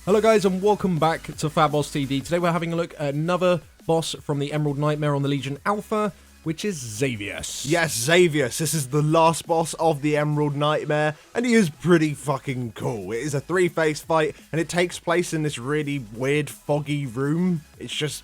Hello guys and welcome back to FatbossTV. Today we're having a look at another boss from the Emerald Nightmare on the Legion Alpha, which is Xavius. Yes, Xavius. This is the last boss of the Emerald Nightmare, and he is pretty fucking cool. It is a three-phase fight, and it takes place in this really weird, foggy room. It's just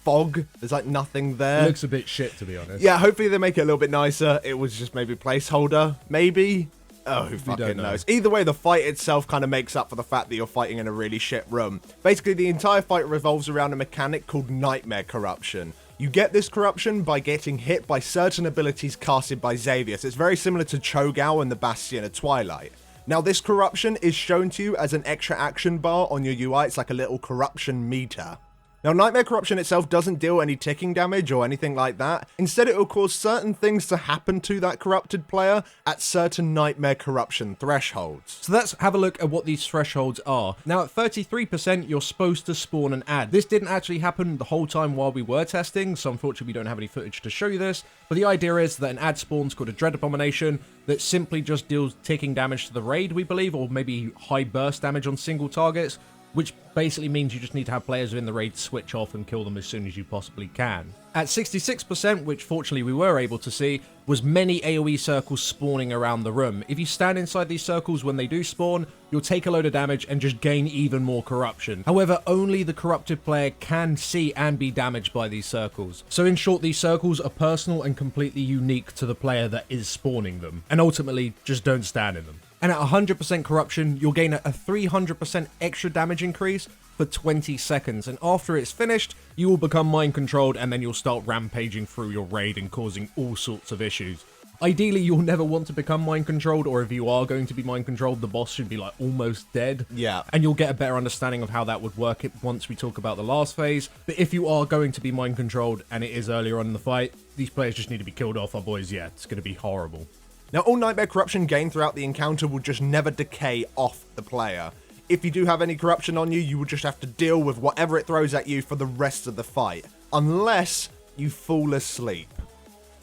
fog. There's like nothing there. It looks a bit shit, to be honest. Yeah, hopefully they make it a little bit nicer. It was just maybe placeholder, maybe. Oh, who fucking knows? Either way, the fight itself kind of makes up for the fact that you're fighting in a really shit room. Basically, the entire fight revolves around a mechanic called Nightmare Corruption. You get this corruption by getting hit by certain abilities casted by Xavius. It's very similar to Cho'gall and the Bastion of Twilight. Now, this corruption is shown to you as an extra action bar on your UI. It's like a little corruption meter. Now, Nightmare Corruption itself doesn't deal any ticking damage or anything like that. Instead, it will cause certain things to happen to that corrupted player at certain Nightmare Corruption thresholds. So let's have a look at what these thresholds are. Now, at 33%, you're supposed to spawn an ad. This didn't actually happen the whole time while we were testing, so unfortunately we don't have any footage to show you this. But the idea is that an ad spawns called a Dread Abomination that simply just deals ticking damage to the raid, we believe, or maybe high burst damage on single targets, which basically means you just need to have players within the raid switch off and kill them as soon as you possibly can. At 66%, which fortunately we were able to see, was many AoE circles spawning around the room. If you stand inside these circles when they do spawn, you'll take a load of damage and just gain even more corruption. However, only the corrupted player can see and be damaged by these circles. So in short, these circles are personal and completely unique to the player that is spawning them. And ultimately, just don't stand in them. And at 100% corruption, you'll gain a 300% extra damage increase for 20 seconds. And after it's finished, you will become mind controlled and then you'll start rampaging through your raid and causing all sorts of issues. Ideally, you'll never want to become mind controlled, or if you are going to be mind controlled, the boss should be like almost dead. Yeah. And you'll get a better understanding of how that would work once we talk about the last phase. But if you are going to be mind controlled and it is earlier on in the fight, these players just need to be killed off, otherwise, yeah, it's going to be horrible. Now, all Nightmare Corruption gained throughout the encounter will just never decay off the player. If you do have any corruption on you, you will just have to deal with whatever it throws at you for the rest of the fight, unless you fall asleep.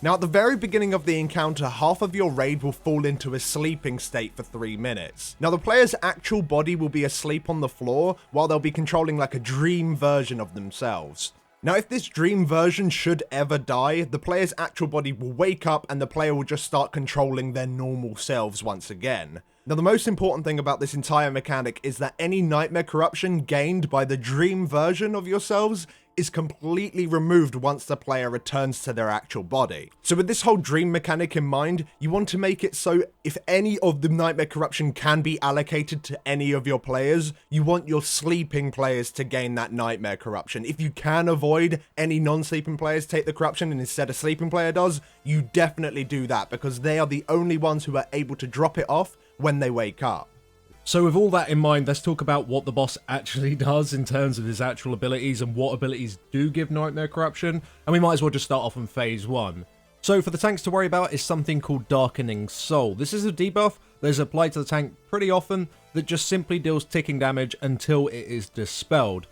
Now, at the very beginning of the encounter, half of your raid will fall into a sleeping state for 3 minutes. Now, the player's actual body will be asleep on the floor, while they'll be controlling like a dream version of themselves. Now, if this dream version should ever die, the player's actual body will wake up and the player will just start controlling their normal selves once again. Now, the most important thing about this entire mechanic is that any Nightmare Corruption gained by the dream version of yourselves is completely removed once the player returns to their actual body. So with this whole dream mechanic in mind, you want to make it so if any of the Nightmare Corruption can be allocated to any of your players, you want your sleeping players to gain that Nightmare Corruption. If you can avoid any non-sleeping players take the corruption and instead a sleeping player does, you definitely do that because they are the only ones who are able to drop it off when they wake up. So with all that in mind, let's talk about what the boss actually does in terms of his actual abilities and what abilities do give Nightmare Corruption, and we might as well just start off in phase 1. So for the tanks to worry about is something called Darkening Soul. This is a debuff that is applied to the tank pretty often that just simply deals ticking damage until it is dispelled.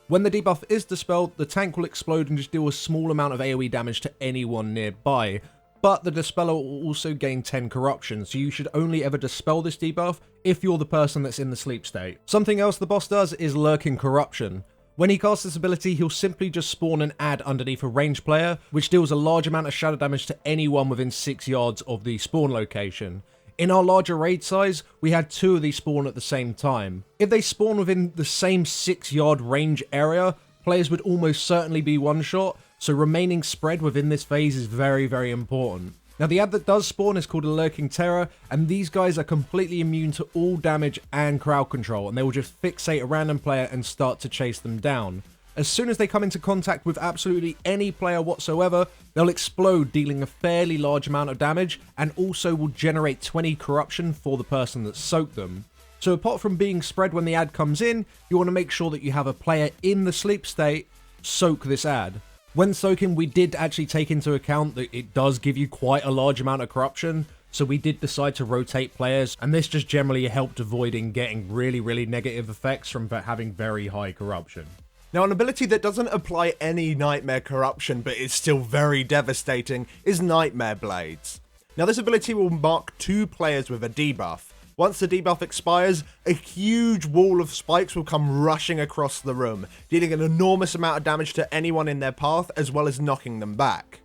When the debuff is dispelled, the tank will explode and just deal a small amount of AoE damage to anyone nearby. But the Dispeller will also gain 10 corruption, so you should only ever dispel this debuff if you're the person that's in the sleep state. Something else the boss does is Lurking Corruption. When he casts this ability, he'll simply just spawn an ad underneath a ranged player, which deals a large amount of shadow damage to anyone within 6 yards of the spawn location. In our larger raid size, we had 2 of these spawn at the same time. If they spawn within the same 6-yard range area, players would almost certainly be one-shot, so remaining spread within this phase is very, very important. Now, the ad that does spawn is called a Lurking Terror, and these guys are completely immune to all damage and crowd control, and they will just fixate a random player and start to chase them down. As soon as they come into contact with absolutely any player whatsoever, they'll explode, dealing a fairly large amount of damage, and also will generate 20 corruption for the person that soaked them. So apart from being spread when the ad comes in, you want to make sure that you have a player in the sleep state soak this ad. When soaking, we did actually take into account that it does give you quite a large amount of corruption, so we did decide to rotate players, and this just generally helped avoiding getting really negative effects from having very high corruption. Now, an ability that doesn't apply any Nightmare Corruption but is still very devastating is Nightmare Blades. Now, this ability will mark 2 players with a debuff. Once the debuff expires, a huge wall of spikes will come rushing across the room, dealing an enormous amount of damage to anyone in their path, as well as knocking them back.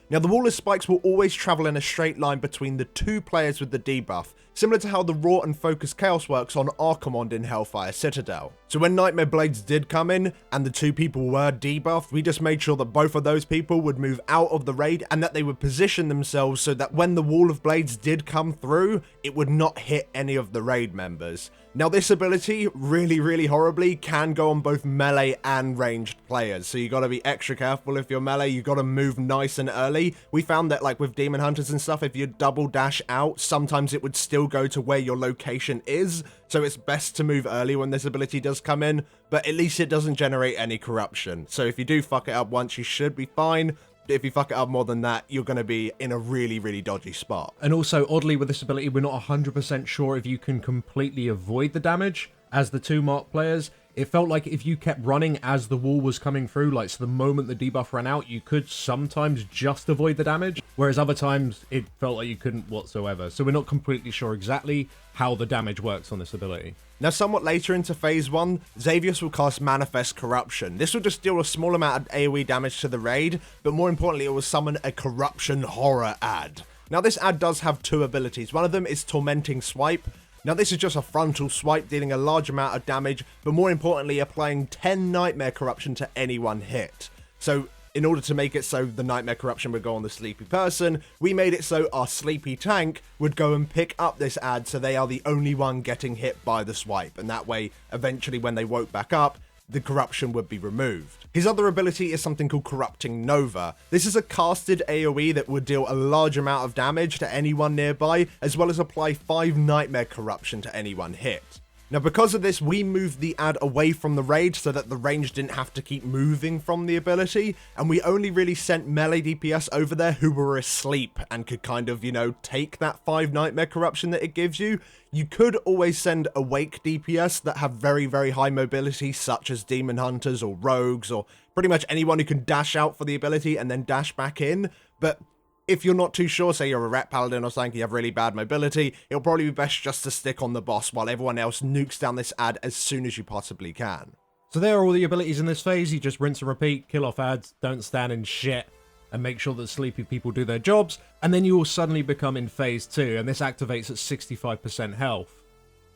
Now, the wall of spikes will always travel in a straight line between the two players with the debuff, similar to how the Raw and Focus Chaos works on Archimond in Hellfire Citadel. So when Nightmare Blades did come in, and the two people were debuffed, we just made sure that both of those people would move out of the raid, and that they would position themselves so that when the Wall of Blades did come through, it would not hit any of the raid members. Now, this ability, really horribly, can go on both melee and ranged players, so you gotta be extra careful if you're melee, you gotta move nice and early. We found that, like with Demon Hunters and stuff, if you double dash out, sometimes it would still go to where your location is, so it's best to move early when this ability does come in, but at least it doesn't generate any corruption. So if you do fuck it up once, you should be fine. If you fuck it up more than that, you're going to be in a really dodgy spot. And also, oddly, with this ability, we're not 100% sure if you can completely avoid the damage as the two marked players. It felt like if you kept running as the wall was coming through, like, so the moment the debuff ran out, you could sometimes just avoid the damage, whereas other times it felt like you couldn't whatsoever. So we're not completely sure exactly how the damage works on this ability. Now, somewhat later into Phase 1, Xavius will cast Manifest Corruption. This will just deal a small amount of AoE damage to the raid, but more importantly, it will summon a Corruption Horror ad. Now, this ad does have two abilities. One of them is Tormenting Swipe. Now, this is just a frontal swipe, dealing a large amount of damage, but more importantly, applying 10 Nightmare Corruption to any one hit. So, in order to make it so the Nightmare Corruption would go on the sleepy person, we made it so our sleepy tank would go and pick up this ad, so they are the only one getting hit by the swipe, and that way, eventually when they woke back up, the corruption would be removed. His other ability is something called Corrupting Nova. This is a casted AoE that would deal a large amount of damage to anyone nearby, as well as apply 5 Nightmare Corruption to any one hit. Now, because of this, we moved the ad away from the raid so that the range didn't have to keep moving from the ability, and we only really sent melee DPS over there who were asleep and could kind of, you know, take that 5 Nightmare Corruption that it gives you. You could always send awake DPS that have very high mobility, such as Demon Hunters or Rogues, or pretty much anyone who can dash out for the ability and then dash back in, but if you're not too sure, say you're a Ret Paladin or something, you have really bad mobility, it'll probably be best just to stick on the boss while everyone else nukes down this ad as soon as you possibly can. So there are all the abilities in this phase. You just rinse and repeat, kill off ads, don't stand in shit, and make sure that sleepy people do their jobs, and then you will suddenly become in phase 2, and this activates at 65% health.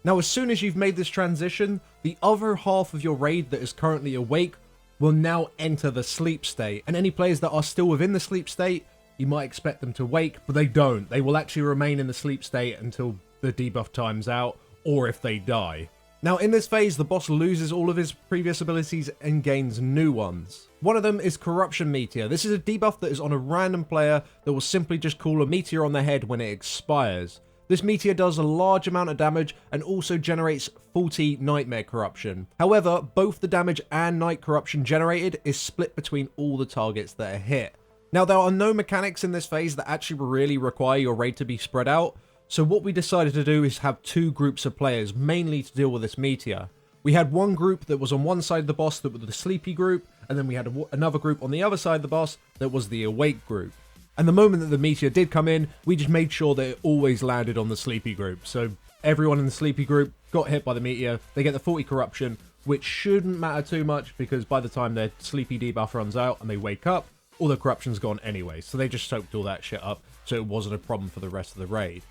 Now, as soon as you've made this transition, the other half of your raid that is currently awake will now enter the sleep state, and any players that are still within the sleep state, you might expect them to wake, but they don't. They will actually remain in the sleep state until the debuff times out, or if they die. Now, in this phase, the boss loses all of his previous abilities and gains new ones. One of them is Corruption Meteor. This is a debuff that is on a random player that will simply just call a meteor on their head when it expires. This meteor does a large amount of damage and also generates 40 Nightmare Corruption. However, both the damage and Night Corruption generated is split between all the targets that are hit. Now, there are no mechanics in this phase that actually really require your raid to be spread out, so what we decided to do is have 2 groups of players, mainly to deal with this meteor. We had one group that was on one side of the boss that was the sleepy group, and then we had another group on the other side of the boss that was the awake group. And the moment that the meteor did come in, we just made sure that it always landed on the sleepy group. So everyone in the sleepy group got hit by the meteor, they get the 40 corruption, which shouldn't matter too much because by the time their sleepy debuff runs out and they wake up, all the corruption's gone anyway, so they just soaked all that shit up, so it wasn't a problem for the rest of the raid.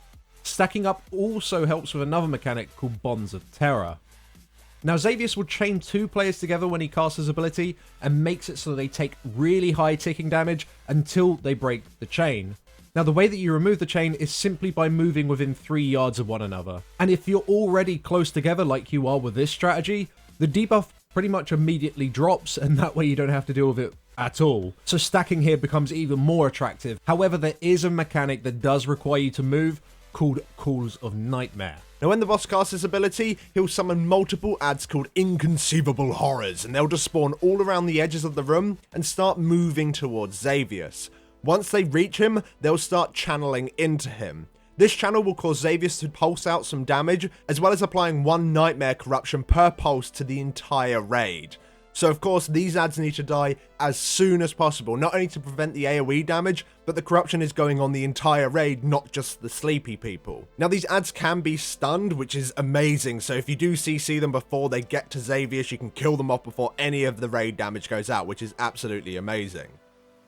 Stacking up also helps with another mechanic called Bonds of Terror. Now, Xavius will chain 2 players together when he casts his ability, and makes it so they take really high ticking damage until they break the chain. Now, the way that you remove the chain is simply by moving within 3 yards of one another. And if you're already close together like you are with this strategy, the debuff pretty much immediately drops, and that way you don't have to deal with it at all. So stacking here becomes even more attractive. However, there is a mechanic that does require you to move called Calls of Nightmare. Now, when the boss casts his ability, he'll summon multiple ads called Inconceivable Horrors, and they'll just spawn all around the edges of the room and start moving towards Xavius. Once they reach him, they'll start channeling into him. This channel will cause Xavius to pulse out some damage, as well as applying 1 Nightmare Corruption per pulse to the entire raid. So of course these ads need to die as soon as possible, not only to prevent the AoE damage, but the corruption is going on the entire raid, not just the sleepy people. Now these ads can be stunned, which is amazing, so if you do CC them before they get to Xavius, you can kill them off before any of the raid damage goes out, which is absolutely amazing.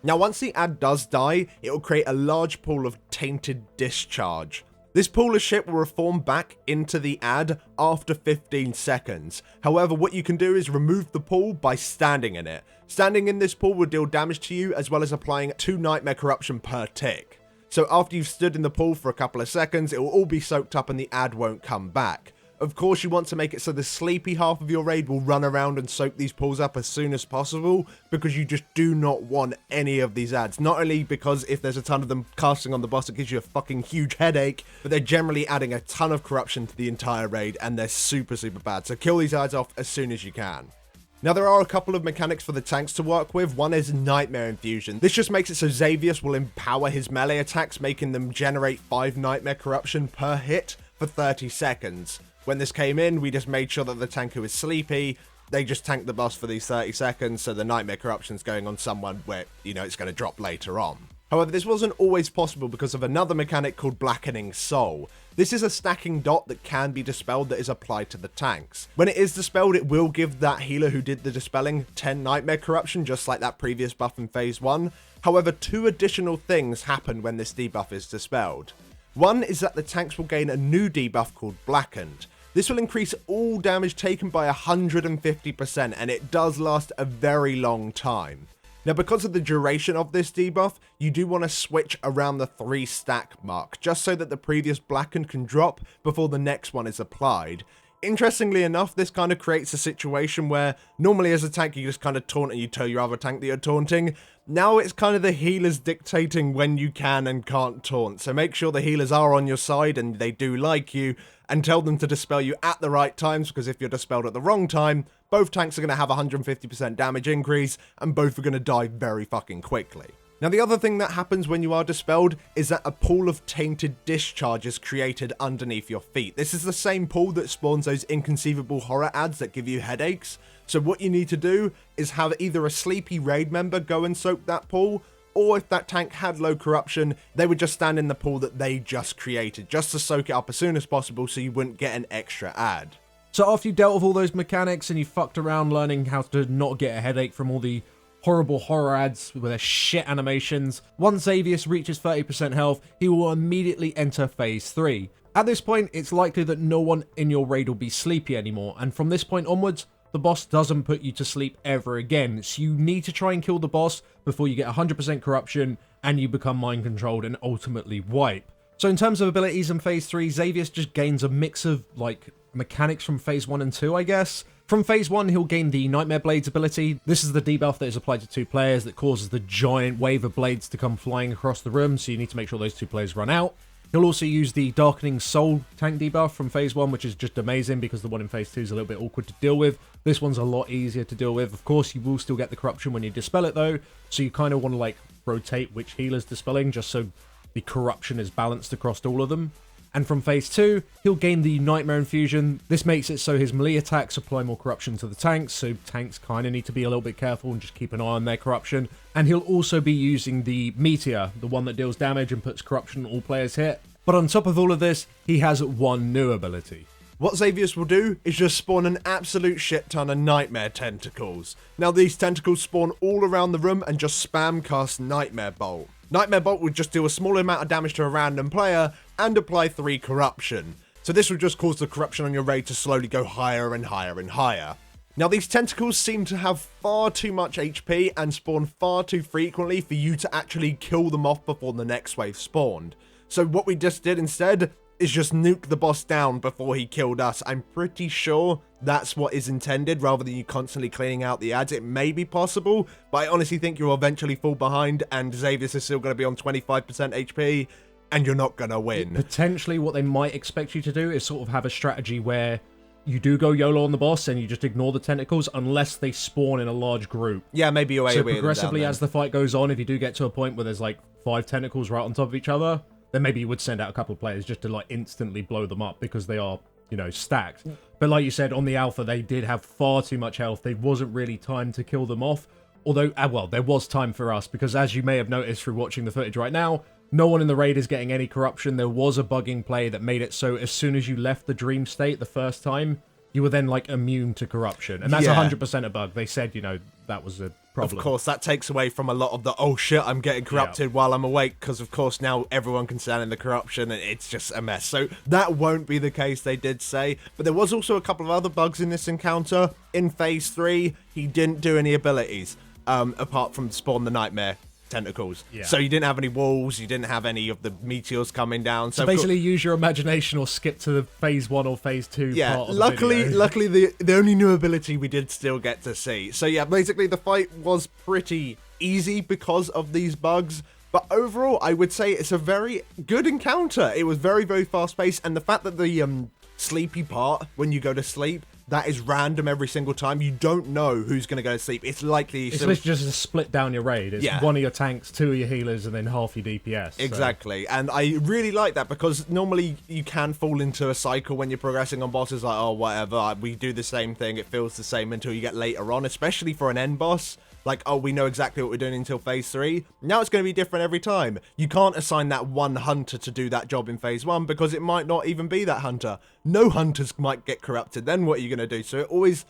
Now once the ad does die, it will create a large pool of tainted discharge. This pool of shit will reform back into the ad after 15 seconds. However, what you can do is remove the pool by standing in it. Standing in this pool will deal damage to you, as well as applying 2 nightmare corruption per tick. So after you've stood in the pool for a couple of seconds, it will all be soaked up and the ad won't come back. Of course, you want to make it so the sleepy half of your raid will run around and soak these pools up as soon as possible, because you just do not want any of these ads. Not only because if there's a ton of them casting on the boss, it gives you a fucking huge headache, but they're generally adding a ton of corruption to the entire raid, and they're super, super bad. So kill these ads off as soon as you can. Now there are a couple of mechanics for the tanks to work with. One is Nightmare Infusion. This just makes it so Xavius will empower his melee attacks, making them generate 5 Nightmare Corruption per hit for 30 seconds. When this came in, we just made sure that the tank who is sleepy, they just tank the boss for these 30 seconds, so the Nightmare Corruption's going on someone where, you know, it's going to drop later on. However, this wasn't always possible because of another mechanic called Blackening Soul. This is a stacking dot that can be dispelled that is applied to the tanks. When it is dispelled, it will give that healer who did the dispelling 10 Nightmare Corruption, just like that previous buff in Phase 1. However, 2 additional things happen when this debuff is dispelled. One is that the tanks will gain a new debuff called Blackened. This will increase all damage taken by 150%, and it does last a very long time. Now, because of the duration of this debuff, you do want to switch around the 3 stack mark, just so that the previous Blackened can drop before the next one is applied. Interestingly enough, this kind of creates a situation where normally as a tank you just kind of taunt and you tell your other tank that you're taunting. Now it's kind of the healers dictating when you can and can't taunt, so make sure the healers are on your side and they do like you, and tell them to dispel you at the right times, because if you're dispelled at the wrong time, both tanks are going to have 150% damage increase, and both are going to die very fucking quickly. Now the other thing that happens when you are dispelled is that a pool of tainted discharge is created underneath your feet. This is the same pool that spawns those inconceivable horror ads that give you headaches. So what you need to do is have either a sleepy raid member go and soak that pool, or if that tank had low corruption, they would just stand in the pool that they just created, just to soak it up as soon as possible so you wouldn't get an extra ad. So after you've dealt with all those mechanics and you fucked around learning how to not get a headache from all the horrible horror ads with their shit animations, once Xavius reaches 30% health, he will immediately enter Phase 3. At this point, it's likely that no one in your raid will be sleepy anymore, and from this point onwards, the boss doesn't put you to sleep ever again, so you need to try and kill the boss before you get 100% corruption and you become mind controlled and ultimately wipe. So in terms of abilities in Phase 3, Xavius just gains a mix of like mechanics from Phase 1 and 2, I guess. From Phase 1, he'll gain the Nightmare Blades ability. This is the debuff that is applied to 2 players that causes the giant wave of blades to come flying across the room, so you need to make sure those 2 players run out. He'll also use the Darkening Soul tank debuff from Phase 1, which is just amazing because the one in Phase 2 is a little bit awkward to deal with. This one's a lot easier to deal with. Of course, you will still get the corruption when you dispel it though, so you kind of want to like rotate which healer's dispelling just so the corruption is balanced across all of them. And from Phase 2, he'll gain the Nightmare Infusion. This makes it so his melee attacks apply more corruption to the tanks, so tanks kind of need to be a little bit careful and just keep an eye on their corruption. And he'll also be using the Meteor, the one that deals damage and puts corruption on all players hit. But on top of all of this, he has one new ability. What Xavius will do is just spawn an absolute shit ton of Nightmare Tentacles. Now these tentacles spawn all around the room and just spam cast Nightmare Bolt. Nightmare Bolt would just do a small amount of damage to a random player and apply 3 corruption. So this would just cause the corruption on your raid to slowly go higher and higher and higher. Now these tentacles seem to have far too much HP and spawn far too frequently for you to actually kill them off before the next wave spawned. So what we just did instead is just nuke the boss down before he killed us. I'm pretty sure that's what is intended, rather than you constantly cleaning out the ads. It may be possible, but I honestly think you'll eventually fall behind and Xavius is still going to be on 25% HP and you're not going to win. Potentially what they might expect you to do is sort of have a strategy where you do go YOLO on the boss and you just ignore the tentacles unless they spawn in a large group. Yeah, maybe you're So progressively as the fight goes on, if you do get to a point where there's like 5 tentacles right on top of each other, then maybe you would send out a couple of players just to like instantly blow them up because they are you know, stacked. But like you said, on the alpha, they did have far too much health. There wasn't really time to kill them off. Although, well, there was time for us, because as you may have noticed through watching the footage right now, no one in the raid is getting any corruption. There was a bugging play that made it so as soon as you left the dream state the first time, you were then, like, immune to corruption. And that's 100% a bug. They said, you know, that was a problem. Of course, that takes away from a lot of the, oh shit, I'm getting corrupted while I'm awake, because of course now everyone can stand in the corruption and it's just a mess. So that won't be the case, they did say. But there was also a couple of other bugs in this encounter. In Phase 3, he didn't do any abilities, apart from spawn the nightmare tentacles. So you didn't have any walls, you didn't have any of the meteors coming down. So basically use your imagination or skip to the Phase 1 or Phase 2 part of luckily, the video. luckily the only new ability we did still get to see. So yeah, basically the fight was pretty easy because of these bugs. But overall, I would say it's a very good encounter. It was very, very fast-paced, and the fact that the sleepy part, when you go to sleep, that is random every single time. You don't know who's going to go to sleep. It's likely... It's literally just a split down your raid. It's one of your tanks, 2 of your healers, and then half your DPS. Exactly. So. And I really like that, because normally you can fall into a cycle when you're progressing on bosses, like, oh, whatever, we do the same thing, it feels the same until you get later on, especially for an end boss. Like, oh, we know exactly what we're doing until Phase 3. Now it's going to be different every time. You can't assign that one hunter to do that job in Phase 1 because it might not even be that hunter. No hunters might get corrupted. Then what are you going to do? So it always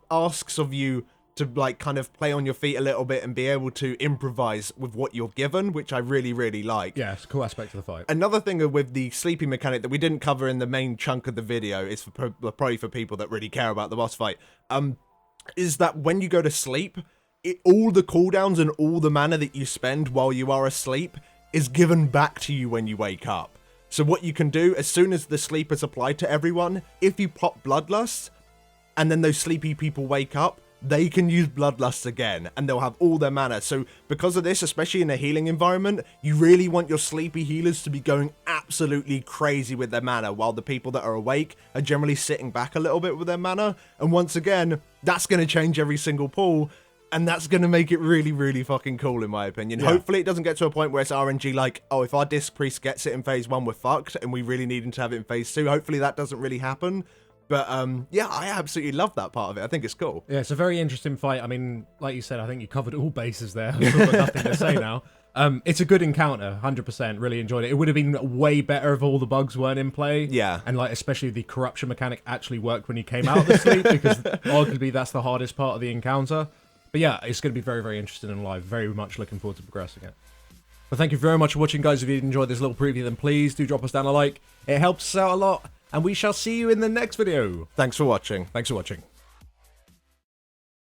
asks of you to, like, kind of play on your feet a little bit and be able to improvise with what you're given, which I really, really like. Yeah, it's a cool aspect of the fight. Another thing with the sleeping mechanic that we didn't cover in the main chunk of the video, is for probably for people that really care about the boss fight, is that when you go to sleep... all the cooldowns and all the mana that you spend while you are asleep is given back to you when you wake up. So what you can do, as soon as the sleep is applied to everyone, if you pop Bloodlust, and then those sleepy people wake up, they can use Bloodlust again, and they'll have all their mana. So because of this, especially in a healing environment, you really want your sleepy healers to be going absolutely crazy with their mana, while the people that are awake are generally sitting back a little bit with their mana. And once again, that's going to change every single pool. And that's going to make it really, really fucking cool, in my opinion. Yeah. Hopefully it doesn't get to a point where it's RNG like, oh, if our Disc Priest gets it in Phase 1, we're fucked, and we really need him to have it in Phase 2. Hopefully that doesn't really happen. But, yeah, I absolutely love that part of it. I think it's cool. Yeah, it's a very interesting fight. I mean, like you said, I think you covered all bases there. I've got nothing to say now. It's a good encounter, 100%. Really enjoyed it. It would have been way better if all the bugs weren't in play. Yeah. And, like, especially the corruption mechanic actually worked when you came out of the sleep, because arguably that's the hardest part of the encounter. But yeah, it's going to be very, very interesting and live. Very much looking forward to progressing it. But thank you very much for watching, guys. If you enjoyed this little preview, then please do drop us down a like. It helps us out a lot. And we shall see you in the next video. Thanks for watching. Thanks for watching.